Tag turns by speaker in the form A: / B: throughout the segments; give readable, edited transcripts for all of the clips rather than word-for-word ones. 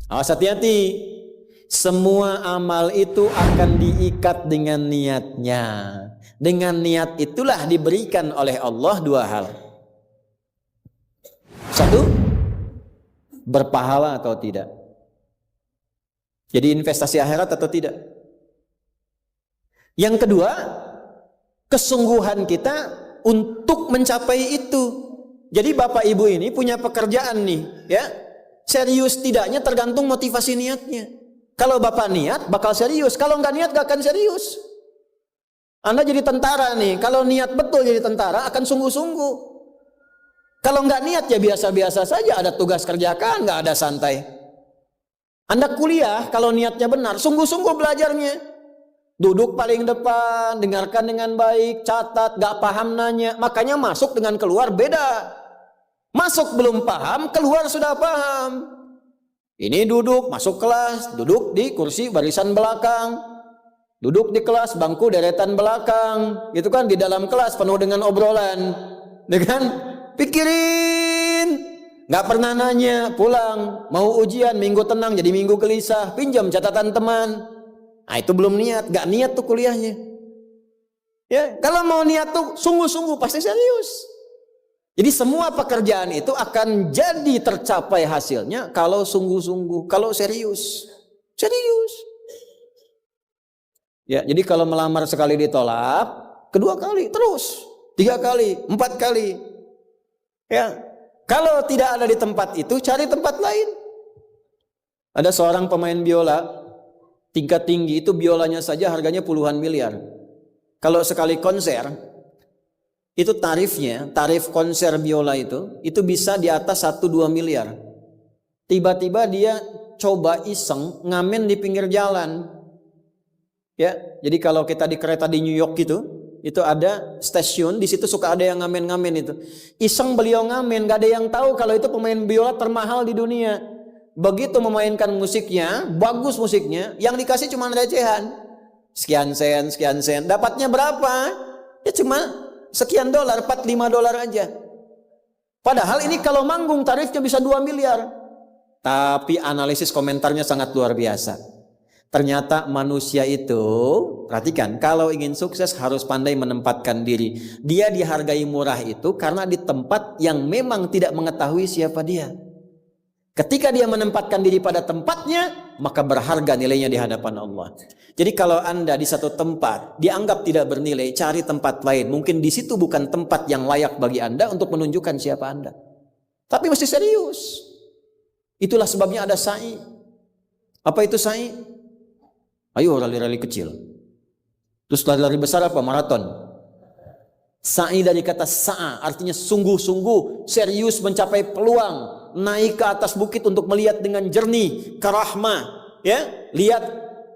A: Awas, hati-hati. Semua amal itu akan diikat dengan niatnya. Dengan niat itulah diberikan oleh Allah dua hal. Satu, berpahala atau tidak. Jadi investasi akhirat atau tidak. Yang kedua, kesungguhan kita untuk mencapai itu. Jadi Bapak Ibu ini punya pekerjaan nih, ya. Serius tidaknya tergantung motivasi niatnya. Kalau Bapak niat bakal serius, kalau nggak niat gak akan serius. Anda jadi tentara nih, kalau niat betul jadi tentara akan sungguh-sungguh. Kalau nggak niat ya biasa-biasa saja, ada tugas kerjakan, nggak ada santai. Anda kuliah, kalau niatnya benar, sungguh-sungguh belajarnya. Duduk paling depan, dengarkan dengan baik, catat, gak paham nanya. Makanya masuk dengan keluar beda. Masuk belum paham, keluar sudah paham. Ini duduk, masuk kelas, duduk di kursi barisan belakang. Duduk di kelas, bangku deretan belakang. Gitu kan, di dalam kelas penuh dengan obrolan. Dengan pikirin. Gak pernah nanya, pulang. Mau ujian, minggu tenang jadi minggu gelisah. Pinjam catatan teman. Nah itu belum niat, gak niat tuh kuliahnya. Ya, kalau mau niat tuh sungguh-sungguh pasti serius. Jadi semua pekerjaan itu akan jadi tercapai hasilnya kalau sungguh-sungguh, kalau serius. Serius. Ya, jadi kalau melamar sekali ditolak, kedua kali terus, 3 kali, 4 kali. Ya, kalau tidak ada di tempat itu, cari tempat lain. Ada seorang pemain biola tingkat tinggi, itu biolanya saja harganya puluhan miliar. Kalau sekali konser, itu tarif konser biola itu bisa di atas 1-2 miliar. Tiba-tiba dia coba iseng ngamen di pinggir jalan. Ya, jadi kalau kita di kereta di New York itu ada stasiun, di situ suka ada yang ngamen-ngamen itu. Iseng beliau ngamen, gak ada yang tahu kalau itu pemain biola termahal di dunia. Begitu memainkan musiknya, bagus musiknya, yang dikasih cuma recehan. Sekian sen. Dapatnya berapa? Ya cuma sekian dolar, 4-5 dolar aja. Padahal ini kalau manggung tarifnya bisa 2 miliar. Tapi analisis komentarnya sangat luar biasa. Ternyata manusia itu, perhatikan, kalau ingin sukses harus pandai menempatkan diri. Dia dihargai murah itu karena di tempat yang memang tidak mengetahui siapa dia. Ketika dia menempatkan diri pada tempatnya, maka berharga nilainya di hadapan Allah. Jadi kalau Anda di satu tempat dianggap tidak bernilai, cari tempat lain. Mungkin di situ bukan tempat yang layak bagi Anda untuk menunjukkan siapa Anda. Tapi mesti serius. Itulah sebabnya ada sa'i. Apa itu sa'i? Ayo rali-rali kecil. Terus lari-lari besar apa? Maraton. Sa'i dari kata sa'a, artinya sungguh-sungguh, serius mencapai peluang. Naik ke atas bukit untuk melihat dengan jernih ke rahmah, ya, lihat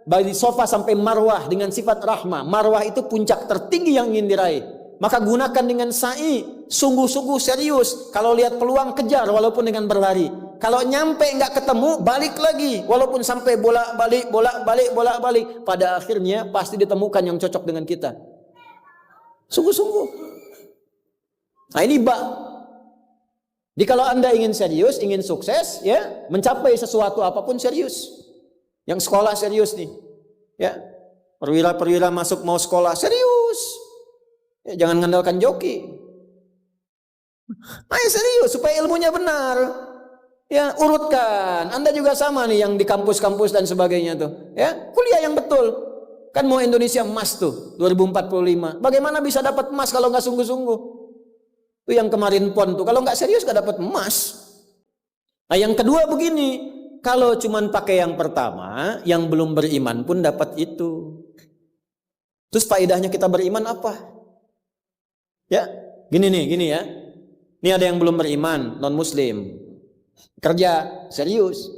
A: dari sofa sampai marwah dengan sifat rahmah. Marwah itu puncak tertinggi yang ingin diraih. Maka gunakan dengan sa'i, sungguh-sungguh serius. Kalau lihat peluang kejar walaupun dengan berlari. Kalau nyampe nggak ketemu, balik lagi walaupun sampai bolak-balik. Pada akhirnya pasti ditemukan yang cocok dengan kita. Sungguh-sungguh. Nah ini Jadi kalau Anda ingin serius, ingin sukses, ya, mencapai sesuatu apapun serius. Yang sekolah serius nih, ya, perwira mau sekolah serius, ya, jangan mengandalkan joki. Ayo serius supaya ilmunya benar, ya, urutkan. Anda juga sama nih yang di kampus-kampus dan sebagainya tuh, ya, kuliah yang betul. Kan mau Indonesia emas tuh 2045. Bagaimana bisa dapat emas kalau nggak sungguh-sungguh? Itu yang kemarin PON tuh, kalau nggak serius nggak dapat emas. Nah yang kedua begini, kalau cuman pakai yang pertama, yang belum beriman pun dapat itu. Terus faedahnya kita beriman apa? Ya, gini ya. Ini ada yang belum beriman, non muslim, kerja serius.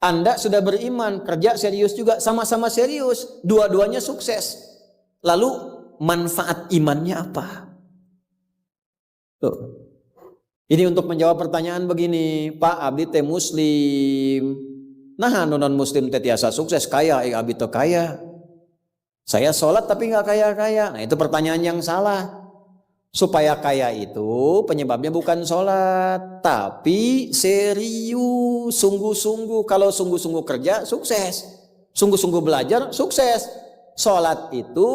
A: Anda sudah beriman, kerja serius juga, sama-sama serius, dua-duanya sukses. Lalu manfaat imannya apa? Tuh. Ini untuk menjawab pertanyaan begini, Pak abdi teh muslim. Nah, non muslim teh tiasa sukses, kaya, abdi teh kaya. Saya sholat tapi nggak kaya-kaya. Nah, itu pertanyaan yang salah. Supaya kaya itu penyebabnya bukan sholat, tapi serius, sungguh-sungguh. Kalau sungguh-sungguh kerja, sukses. Sungguh-sungguh belajar, sukses. Sholat itu,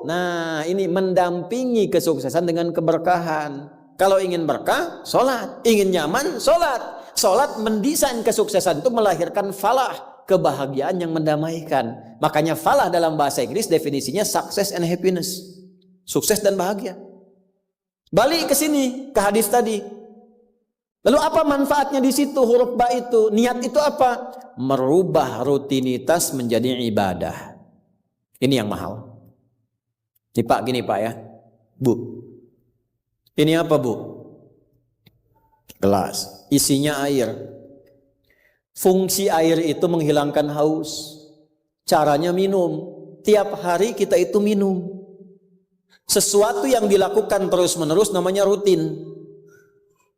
A: nah ini mendampingi kesuksesan dengan keberkahan. Kalau ingin berkah, sholat. Ingin nyaman, sholat. Sholat mendesain kesuksesan itu melahirkan falah, kebahagiaan yang mendamaikan. Makanya falah dalam bahasa Inggris definisinya success and happiness. Sukses dan bahagia. Balik ke sini, ke hadis tadi. Lalu apa manfaatnya di situ huruf ba itu? Niat itu apa? Merubah rutinitas menjadi ibadah. Ini yang mahal. Nih Pak, gini Pak ya. Bu. Ini apa Bu? Gelas. Isinya air. Fungsi air itu menghilangkan haus. Caranya minum. Tiap hari kita itu minum. Sesuatu yang dilakukan terus-menerus namanya rutin.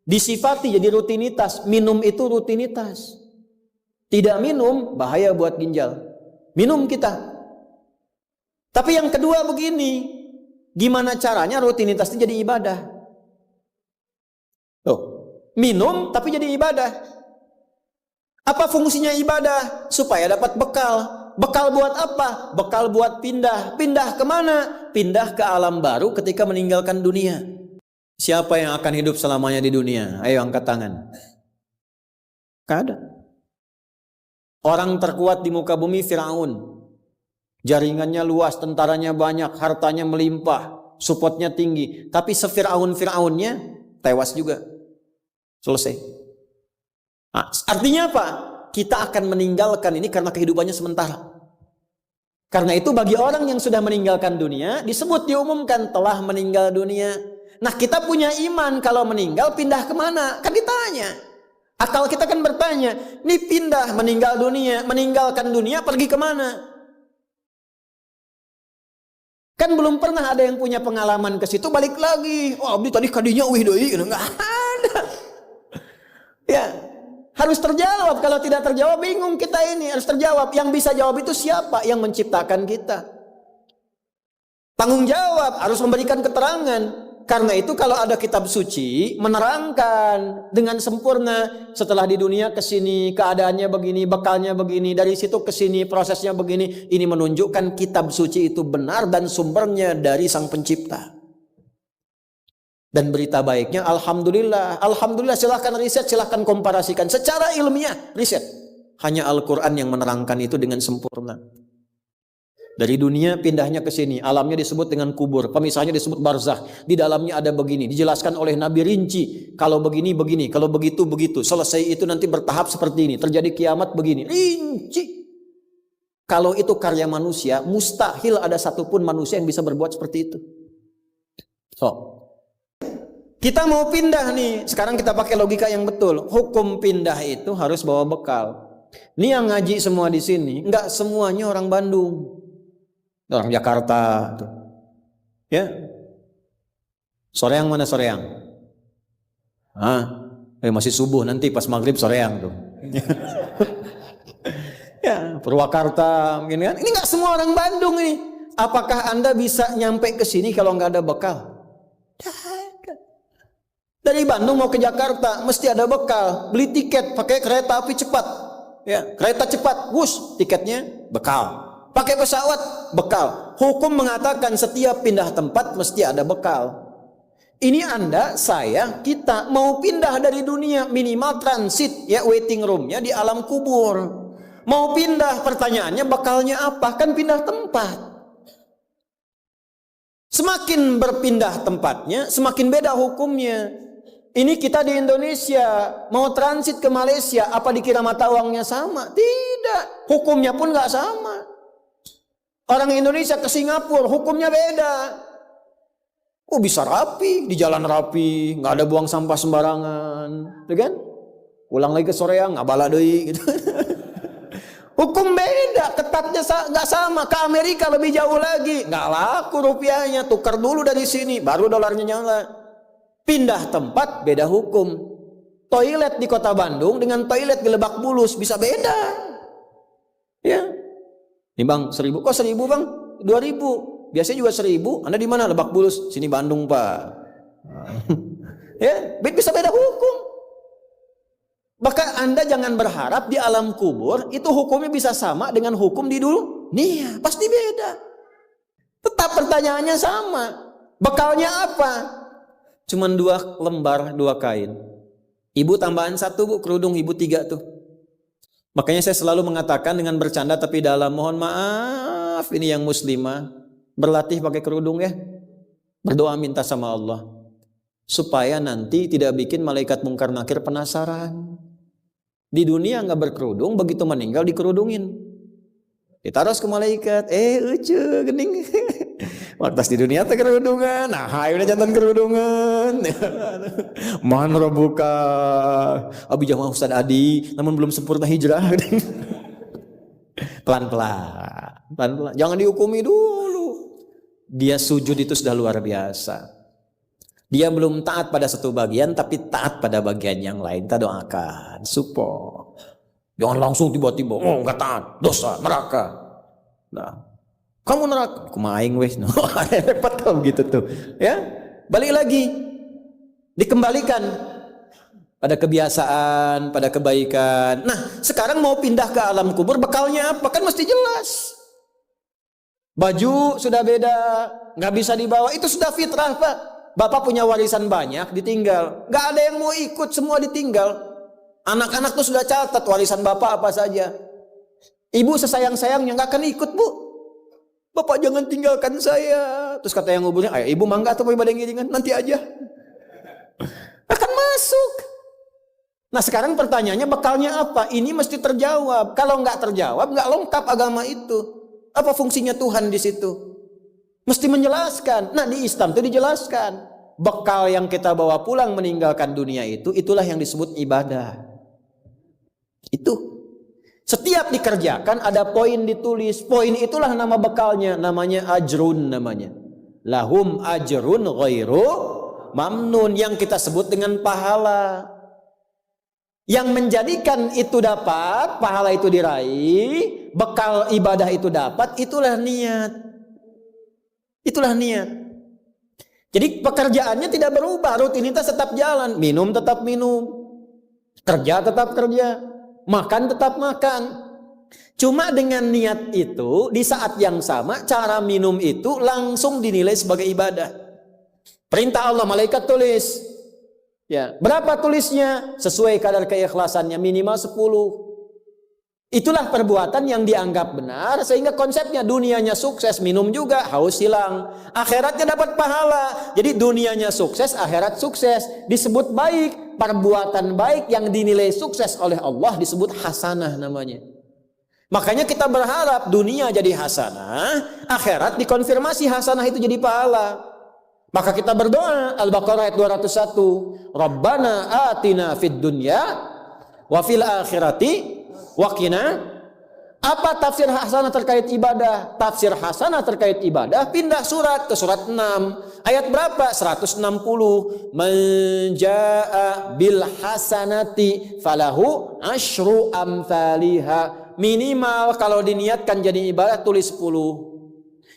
A: Disifati jadi rutinitas. Minum itu rutinitas. Tidak minum bahaya buat ginjal. Minum kita. Tapi yang kedua begini, gimana caranya rutinitas itu jadi ibadah? Tuh, minum tapi jadi ibadah. Apa fungsinya ibadah? Supaya dapat bekal. Bekal buat apa? Bekal buat pindah. Pindah kemana? Pindah ke alam baru ketika meninggalkan dunia. Siapa yang akan hidup selamanya di dunia? Ayo angkat tangan. Gak ada. Orang terkuat di muka bumi Firaun. Jaringannya luas, tentaranya banyak, hartanya melimpah, supportnya tinggi. Tapi se-Firaun-Firaunnya tewas juga. Selesai. Nah, artinya apa? Kita akan meninggalkan ini karena kehidupannya sementara. Karena itu bagi orang yang sudah meninggalkan dunia, disebut diumumkan telah meninggal dunia. Nah kita punya iman kalau meninggal pindah kemana? Kan ditanya. Akal kita kan bertanya, ini pindah meninggal dunia, meninggalkan dunia pergi kemana? Kan belum pernah ada yang punya pengalaman ke situ balik lagi. Oh, abdi tadi kadinya wih deui, enggak ada. Ya, harus terjawab. Kalau tidak terjawab bingung kita ini. Harus terjawab. Yang bisa jawab itu siapa? Yang menciptakan kita. Tanggung jawab, harus memberikan keterangan. Karena itu kalau ada kitab suci menerangkan dengan sempurna, setelah di dunia ke sini keadaannya begini, bekalnya begini, dari situ ke sini prosesnya begini. Ini menunjukkan kitab suci itu benar dan sumbernya dari Sang Pencipta. Dan berita baiknya alhamdulillah. Alhamdulillah, silahkan riset, silahkan komparasikan secara ilmiah, riset. Hanya Al-Qur'an yang menerangkan itu dengan sempurna. Dari dunia pindahnya ke sini, alamnya disebut dengan kubur, pemisahnya disebut barzakh. Di dalamnya ada begini, dijelaskan oleh Nabi rinci. Kalau begini begini, kalau begitu begitu. Selesai itu nanti bertahap seperti ini, terjadi kiamat begini, rinci. Kalau itu karya manusia, mustahil ada satupun manusia yang bisa berbuat seperti itu. So, kita mau pindah nih, sekarang kita pakai logika yang betul. Hukum pindah itu harus bawa bekal. Ini yang ngaji semua di sini, enggak semuanya orang Bandung. Orang Jakarta tuh. Ya. Soreang mana Soreang? Masih subuh nanti pas maghrib Soreang tuh. Ya, Purwakarta mungkin kan. Ini nggak semua orang Bandung ini. Apakah Anda bisa nyampe ke sini kalau nggak ada bekal? Dari Bandung mau ke Jakarta mesti ada bekal. Beli tiket pakai kereta api cepat. Ya, kereta cepat, bus, tiketnya bekal. Pakai pesawat, bekal. Hukum mengatakan setiap pindah tempat mesti ada bekal. Ini Anda, saya, kita mau pindah dari dunia, minimal transit, ya waiting roomnya di alam kubur. Mau pindah, pertanyaannya bekalnya apa? Kan pindah tempat. Semakin berpindah tempatnya, semakin beda hukumnya. Ini kita di Indonesia, mau transit ke Malaysia, apa dikira mata uangnya sama? Tidak, hukumnya pun nggak sama. Orang Indonesia ke Singapura hukumnya beda. Oh bisa rapi, di jalan rapi, nggak ada buang sampah sembarangan, gitu kan? Pulang lagi ke Soreang, nggak bala deui, gitu. Hukum beda, ketatnya nggak sama. Ke Amerika lebih jauh lagi, nggak laku rupiahnya, tukar dulu dari sini, baru dolarnya nyala. Pindah tempat beda hukum. Toilet di kota Bandung dengan toilet di Lebak Bulus bisa beda. Ya. Nih bang, 1.000. Kok 1.000 bang? 2.000. Biasanya juga 1.000. Anda di mana? Lebak Bulus. Sini Bandung pak. Ya, bisa beda hukum. Maka Anda jangan berharap di alam kubur itu hukumnya bisa sama dengan hukum di dunia. Pasti beda. Tetap pertanyaannya sama. Bekalnya apa? Cuman 2 lembar 2 kain. Ibu tambahan 1 bu, kerudung ibu 3 tuh. Makanya saya selalu mengatakan dengan bercanda tapi dalam, mohon maaf ini yang muslimah, berlatih pakai kerudung ya. Berdoa minta sama Allah supaya nanti tidak bikin malaikat mungkar nakir penasaran. Di dunia nggak berkerudung, begitu meninggal dikerudungin, ditaruh ke malaikat. Ucu gening. Waktu di dunia teh kerudungan, nah hai udah jantan kerudungan. Man rabbuka, abi jamaah Ustaz Adi, namun belum sempurna hijrah. Pelan-pelan, jangan dihukumi dulu. Dia sujud itu sudah luar biasa. Dia belum taat pada satu bagian, tapi taat pada bagian yang lain. Kita doakan, support. Jangan langsung tiba-tiba, nggak taat, dosa, neraka. Nah, kamu neraka, kumaing wes, repot kalau gitu tuh. Ya, balik lagi, dikembalikan pada kebiasaan, pada kebaikan. Nah, sekarang mau pindah ke alam kubur, bekalnya apa? Kan mesti jelas. Baju sudah beda, nggak bisa dibawa. Itu sudah fitrah Pak. Bapak punya warisan banyak, ditinggal. Nggak ada yang mau ikut, semua ditinggal. Anak-anak tuh sudah catat warisan bapak apa saja. Ibu sesayang-sayangnya nggak akan ikut bu. Bapak jangan tinggalkan saya. Terus kata yang nguburnya, ayo ibu mangga atau ibadah ngiringan, nanti aja. Akan masuk. Nah sekarang pertanyaannya bekalnya apa? Ini mesti terjawab. Kalau nggak terjawab, nggak lengkap agama itu. Apa fungsinya Tuhan di situ? Mesti menjelaskan. Nah di Islam itu dijelaskan. Bekal yang kita bawa pulang meninggalkan dunia itu, itulah yang disebut ibadah. Itu. Setiap dikerjakan ada poin ditulis. Poin itulah nama bekalnya. Namanya ajrun namanya. Lahum ajrun ghairu mamnun. Yang kita sebut dengan pahala. Yang menjadikan itu dapat, pahala itu diraih, bekal ibadah itu dapat, itulah niat. Itulah niat. Jadi pekerjaannya tidak berubah, rutinitas tetap jalan, minum tetap minum, kerja tetap kerja, makan tetap makan. Cuma dengan niat itu di saat yang sama cara minum itu langsung dinilai sebagai ibadah. Perintah Allah, malaikat tulis. Ya, berapa tulisnya? Sesuai kadar keikhlasannya, minimal 10. Itulah perbuatan yang dianggap benar, sehingga konsepnya dunianya sukses, minum juga, haus hilang. Akhiratnya dapat pahala. Jadi dunianya sukses, akhirat sukses. Disebut baik, perbuatan baik yang dinilai sukses oleh Allah disebut hasanah namanya. Makanya kita berharap dunia jadi hasanah, akhirat dikonfirmasi hasanah itu jadi pahala. Maka kita berdoa, Al-Baqarah ayat 201, Rabbana atina fid dunya wa fil akhirati waqina. Apa tafsir hasanah terkait ibadah? Tafsir hasanah terkait ibadah pindah surat ke surat 6. Ayat berapa? 160. Man jaa bil hasanati falahu asyru amthaliha. Minimal kalau diniatkan jadi ibadah tulis 10.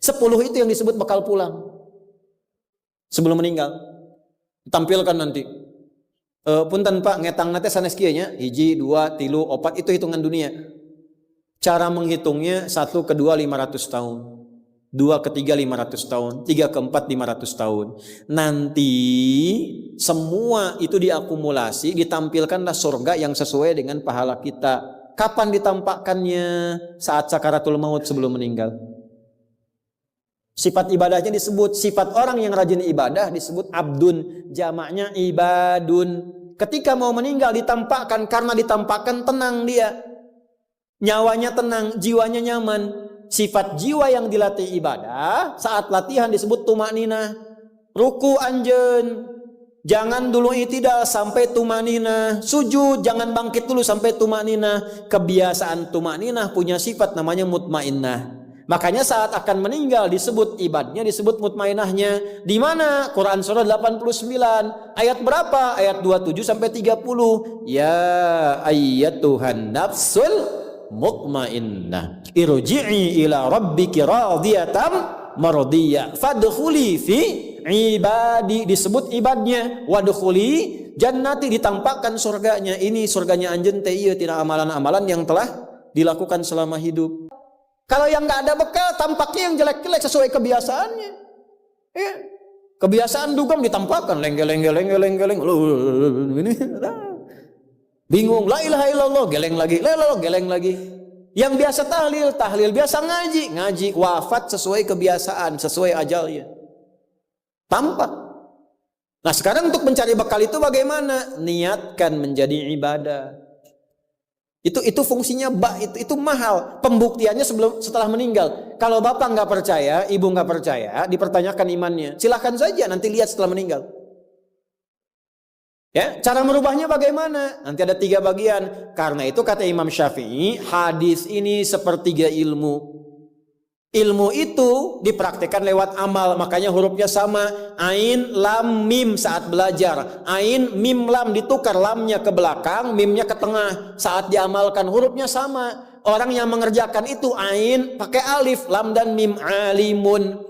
A: 10 itu yang disebut bekal pulang. Sebelum meninggal. Tampilkan nanti. Punten Pak ngetang nate sanes kieu nya 1, 2, 3, 4 itu hitungan dunia. Cara menghitungnya 1 ke 2 500 tahun. 2 ke 3 500 tahun, 3 ke 4 500 tahun. Nanti semua itu diakumulasi, ditampilkanlah surga yang sesuai dengan pahala kita. Kapan ditampakkannya? Saat sakaratul maut sebelum meninggal. Sifat ibadahnya disebut, sifat orang yang rajin ibadah disebut abdun, jamaknya ibadun. Ketika mau meninggal ditampakkan, karena ditampakkan tenang dia. Nyawanya tenang, jiwanya nyaman. Sifat jiwa yang dilatih ibadah, saat latihan disebut tumakninah. Ruku anjen, jangan dulu itidal sampai tumakninah. Sujud, jangan bangkit dulu sampai tumakninah. Kebiasaan tumakninah punya sifat namanya mutmainnah. Makanya saat akan meninggal disebut ibadahnya, disebut mutmainahnya. Di mana? Quran surah 89 ayat berapa? Ayat 27 sampai 30. Ya ayyatuhan nafsul mutmainnah irji'i ila rabbiki radiyatan mardiyah fadkhuli fi ibadi, disebut ibadnya. Wadkhuli jannati, ditampakkan surganya. Ini surganya anjeun teh ieu tina amalan-amalan yang telah dilakukan selama hidup. Kalau yang nggak ada bekal, tampaknya yang jelek-jelek sesuai kebiasaannya. Ya. Kebiasaan dugem ditampakkan leng-geleng. Ini bingung, la ilaha illallah, geleng lagi, la ilaha geleng lagi. Yang biasa tahlil, biasa ngaji, wafat sesuai kebiasaan, sesuai ajalnya. Tampak. Nah, sekarang untuk mencari bekal itu bagaimana? Niatkan menjadi ibadah. Itu fungsinya itu mahal. Pembuktiannya setelah meninggal. Kalau bapak nggak percaya, ibu nggak percaya, dipertanyakan imannya. Silahkan saja nanti lihat setelah meninggal. Ya, cara merubahnya bagaimana? Nanti ada 3 bagian. Karena itu kata Imam Syafi'i, hadis ini sepertiga ilmu. Ilmu itu dipraktikkan lewat amal, makanya hurufnya sama. Ain, lam, mim saat belajar. Ain, mim, lam ditukar, lamnya ke belakang, mimnya ke tengah. Saat diamalkan hurufnya sama. Orang yang mengerjakan itu ain pakai alif, lam dan mim, alimun.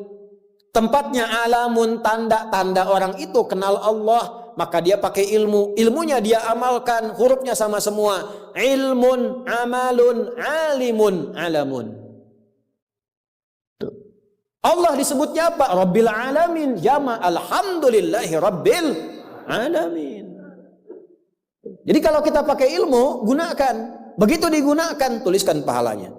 A: Tempatnya alamun, tanda-tanda orang itu kenal Allah, maka dia pakai ilmu. Ilmunya dia amalkan, hurufnya sama semua. Ilmun, amalun, alimun, alamun. Allah disebutnya apa? Rabbil alamin, jama alhamdulillahi rabbil alamin. Jadi kalau kita pakai ilmu, gunakan. Begitu digunakan, tuliskan pahalanya.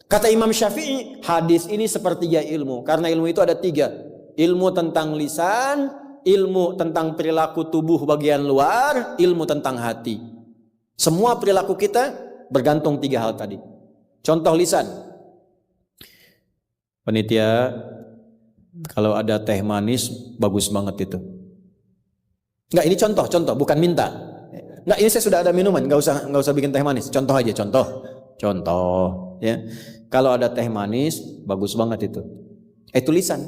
A: Kata Imam Syafi'i, hadis ini sepertiga ilmu. Karena ilmu itu ada 3. Ilmu tentang lisan, ilmu tentang perilaku tubuh bagian luar, ilmu tentang hati. Semua perilaku kita bergantung 3 hal tadi. Contoh lisan. Panitia, kalau ada teh manis bagus banget itu. Enggak, ini contoh, bukan minta. Enggak, ini saya sudah ada minuman, enggak usah bikin teh manis. Contoh aja, contoh, ya. Kalau ada teh manis bagus banget itu. Itu lisan.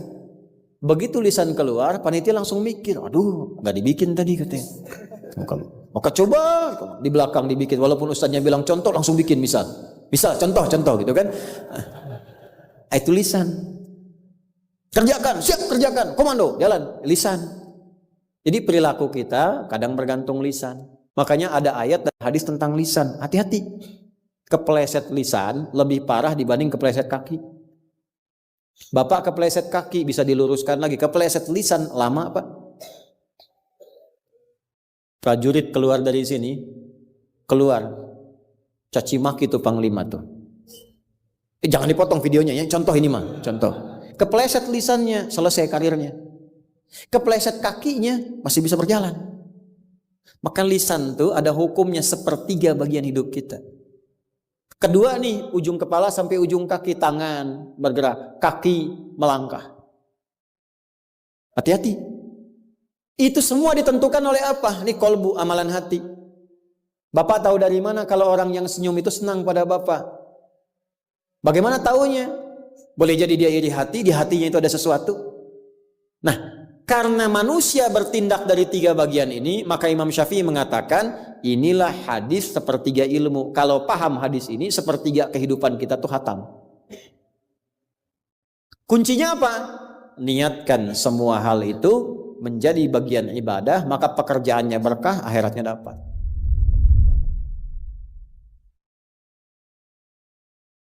A: Begitu lisan keluar, panitia langsung mikir, aduh, enggak dibikin tadi katanya. Maka coba di belakang dibikin, walaupun ustaznya bilang contoh, langsung bikin misal contoh gitu kan. Itu lisan. Kerjakan, siap kerjakan, komando, jalan, lisan. Jadi perilaku kita kadang bergantung lisan. Makanya ada ayat dan hadis tentang lisan. Hati-hati. Kepleset lisan lebih parah dibanding kepleset kaki. Bapak kepleset kaki bisa diluruskan lagi. Kepleset lisan lama Pak. Prajurit keluar dari sini, keluar. Caci maki itu panglima tuh. Jangan dipotong videonya ya. Contoh ini mah, contoh. Kepleset lisannya, selesai karirnya. Kepleset kakinya, masih bisa berjalan. Maka lisan tuh ada hukumnya sepertiga bagian hidup kita. Kedua nih, ujung kepala sampai ujung kaki, tangan bergerak, kaki melangkah. Hati-hati. Itu semua ditentukan oleh apa? Ini kolbu, amalan hati. Bapak tahu dari mana kalau orang yang senyum itu senang pada Bapak? Bagaimana taunya? Boleh jadi dia iri hati, di hatinya itu ada sesuatu. Nah, karena manusia bertindak dari 3 bagian ini, maka Imam Syafi'i mengatakan, inilah hadis sepertiga ilmu. Kalau paham hadis ini, sepertiga kehidupan kita tuh hatam. Kuncinya apa? Niatkan semua hal itu menjadi bagian ibadah, maka pekerjaannya berkah, akhiratnya dapat.